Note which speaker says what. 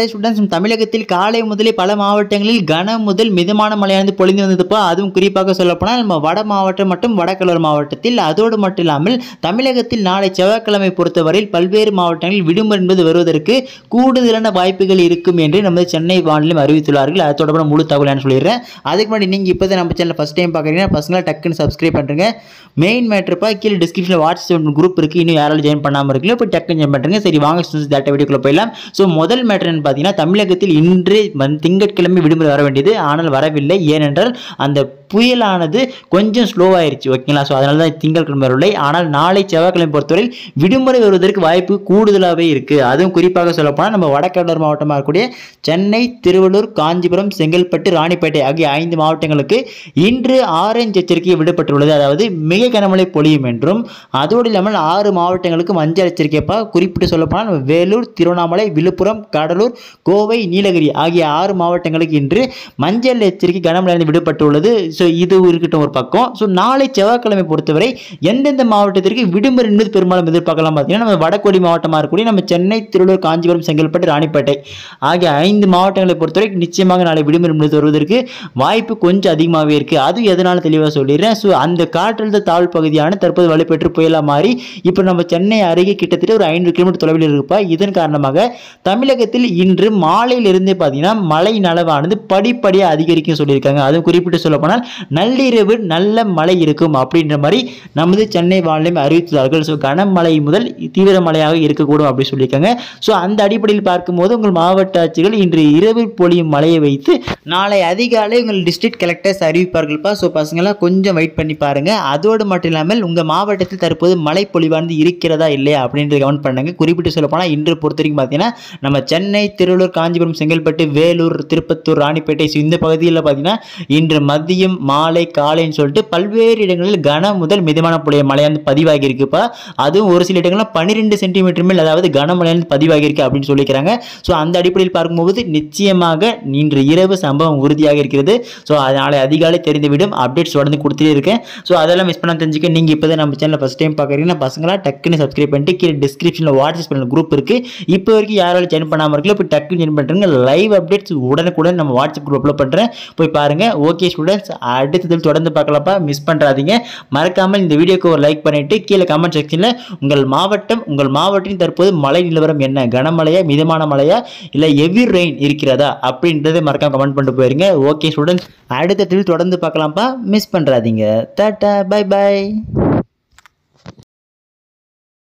Speaker 1: Students தமிழகத்தில் காலை முதலே பல மாவட்டங்களில் கன முதல் மிதமான மழையானது பொழிந்து வந்ததுப்பா. அதுவும் குறிப்பாக சொல்லப்போனால் நம்ம வட மாவட்டம் மற்றும் வடகடலோர மாவட்டத்தில். அதோடு மட்டும் இல்லாமல் தமிழகத்தில் நாளை செவ்வாய்க்கிழமை பொறுத்தவரையில் பல்வேறு மாவட்டங்களில் விடுமுறை என்பது வருவதற்கு கூடுதலான வாய்ப்புகள் இருக்கும் என்று நமது சென்னை வானிலை அறிவித்துள்ளார்கள். அது தொடர்பான முழு தகவல் நான் சொல்லிடுறேன். அதுக்கு முன்னாடி நீங்கள் இப்போ தான் நம்ம சேனல் ஃபஸ்ட் டைம் பார்க்குறீங்கன்னா பசங்களை டக்குன்னு சப்ஸ்கிரைப் பண்ணுறேங்க. மெயின் மேட்ருப்பா கீழே டிஸ்கிரிப்ஷனில் வாட்ஸ்அப் குரூப் இருக்குது. இன்னும் யாராலும் ஜாயின் பண்ணாமல் இருக்குல்ல, இப்போ டக்குன்னு ஜாயின் பண்ணுறேங்க. சரி வாங்க ஸ்டூடெண்ட்ஸ் டேட்டா வீடியோக்குள்ளே போயிடலாம். ஸோ முதல் மேட்ரு பார்த்தீங்கன்னா தமிழகத்தில் இன்று திங்கட்கிழமை விடுமுறை வர வேண்டியது, ஆனால் வரவில்லை. ஏனென்றால் அந்த புயலானது கொஞ்சம் ஸ்லோவாயிருச்சு. ஓகேங்களா? ஸோ அதனால தான் திங்கட்கிழமை வரவில்லை. ஆனால் நாளை செவ்வாய்க்கிழமை பொறுத்தவரையில் விடுமுறை வருவதற்கு வாய்ப்பு கூடுதலாகவே இருக்குது. அதுவும் குறிப்பாக சொல்லப்போனால் நம்ம வடகடலோர மாவட்டமாக இருக்கக்கூடிய சென்னை, திருவள்ளூர், காஞ்சிபுரம், செங்கல்பட்டு, ராணிப்பேட்டை ஆகிய 5 மாவட்டங்களுக்கு இன்று ஆரஞ்சு எச்சரிக்கை விடப்பட்டுள்ளது. அதாவது மிக கனமழை பொழியும் என்றும், அதோடு இல்லாமல் 6 மாவட்டங்களுக்கு மஞ்சள் எச்சரிக்கைப்பா. குறிப்பிட்டு சொல்லப்போனால் வேலூர், திருவண்ணாமலை, விழுப்புரம், கடலூர், கோவை, நீலகிரி ஆகிய 6 மாவட்டங்களுக்கு இன்று மஞ்சள் எச்சரிக்கை கனமழை விடப்பட்டுள்ளது. ஸோ இது இருக்கட்டும் ஒரு பக்கம். ஸோ நாளை செவ்வாய்க்கிழமை பொறுத்தவரை எந்தெந்த மாவட்டத்திற்கு விடுமுறை என்பது பெரும்பாலும் எதிர்பார்க்கலாம் பார்த்தீங்கன்னா நம்ம வடகோடி மாவட்டமாக இருக்கக்கூடிய நம்ம சென்னை, திருவள்ளூர், காஞ்சிபுரம், செங்கல்பட்டு, ராணிப்பேட்டை ஆகிய 5 மாவட்டங்களை பொறுத்தவரை நிச்சயமாக நாளை விடுமுறை என்பது வருவதற்கு வாய்ப்பு கொஞ்சம் அதிகமாகவே இருக்குது. அது எதனால தெளிவாக சொல்லிடுறேன். ஸோ அந்த காற்றழுத்த தாழ்வு பகுதியான தற்போது வலுப்பெற்று புயலாக மாறி இப்போ நம்ம சென்னை அருகே கிட்டத்தட்ட ஒரு 500 கிலோமீட்டர் தொலைவில் இருப்பா. இதன் காரணமாக தமிழகத்தில் இன்று மாலையிலிருந்தே பார்த்தீங்கன்னா மழையின் அளவானது படிப்படியாக அதிகரிக்கும் சொல்லியிருக்காங்க. அதுவும் குறிப்பிட்டு சொல்லப்போனால் நள்ளிரவு நல்ல மழை இருக்கும் அப்படின்ற மாதிரி நமது சென்னை வானிலை அறிவித்துள்ளார்கள். ஸோ கனமழை முதல் தீவிர மழையாக இருக்கக்கூடும் அப்படின்னு சொல்லியிருக்காங்க. ஸோ அந்த அடிப்படையில் பார்க்கும்போது உங்கள் மாவட்ட ஆட்சிகள் இன்று இரவில் பொழியும் மழையை வைத்து நாளை அதிகாலை உங்கள் டிஸ்ட்ரிக்ட் கலெக்டர்ஸ் அறிவிப்பார்கள்ப்பா. ஸோ பசங்களாம் கொஞ்சம் வெயிட் பண்ணி பாருங்க. அதோடு மட்டும் இல்லாமல் உங்கள் மாவட்டத்தில் தற்போது மழை பொழிவானது இருக்கிறதா இல்லையா அப்படின்றத கவனம் பண்ணுங்க. குறிப்பிட்டு சொல்லப்போனால் இன்று பொறுத்த வரைக்கும் பார்த்தீங்கன்னா நம்ம சென்னை, திருவள்ளூர், காஞ்சிபுரம், செங்கல்பட்டு, வேலூர், திருப்பத்தூர், ராணிப்பேட்டை இந்த பகுதியில் பார்த்தீங்கன்னா இன்று மதியம், மாலை, காலைன்னு சொல்லிட்டு பல்வேறு இடங்களில் கன முதல் மிதமான மழையானது பதிவாகி இருக்குப்பா. அதுவும் ஒரு சில இடங்களில் 12 சென்டிமீட்டர் மேல் அதாவது கனமழையானது பதிவாகி இருக்கு அப்படின்னு சொல்லிக்கிறாங்க. ஸோ அந்த அடிப்படையில் பார்க்கும்போது நிச்சயமாக இன்று இரவு சம்பவம் உறுதியாக இருக்கிறது. ஸோ அதனால அதிகாலை தெரிந்துவிடும். அப்டேட்ஸ் தொடர்ந்து கொடுத்துட்டே இருக்கேன். ஸோ அதெல்லாம் மிஸ் பண்ண தெரிஞ்சுக்க நீங்கள் இப்போ தான் நம்ம சேனல் ஃபஸ்ட் டைம் பார்க்குறீங்கன்னா பசங்களா டக்குன்னு சப்ஸ்கிரைப் பண்ணிட்டு கீழே டிஸ்கிரிப்ஷனில் வாட்ஸ்அப் பண்ண குரூப் இருக்குது. இப்போ வரைக்கும் யாராலும் ஜாயின் பண்ணாமல் இருக்கல, இப்போ டக்குன்னு ஜாயின் பண்ணுறேங்க. லைவ் அப்டேட்ஸ் உடனுக்குடன் நம்ம வாட்ஸ்அப் குரூப் அப்லோட் பண்ணுறேன், போய் பாருங்கள். ஓகே ஸ்டூடெண்ட்ஸ், அடுத்ததில் தொடர்ந்து பார்க்கலாம்ப்பா. மிஸ் பண்ணுறாதீங்க. மறக்காமல் இந்த வீடியோக்கு ஒரு லைக் பண்ணிட்டு கீழே கமெண்ட் செக்ஷனில் உங்கள் மாவட்டத்தின் தற்போது மழை நிலவரம் என்ன, கனமழையா, மிதமான மழையா, இல்லை ஹெவி ரெயின் இருக்கிறதா அப்படின்றத மறக்காம கமெண்ட் பண்ணிட்டு போயிருங்க. ஓகே ஸ்டூடெண்ட்ஸ், அடுத்ததில் தொடர்ந்து பார்க்கலாம்ப்பா. மிஸ் பண்ணுறாதீங்க. Tata, bye by.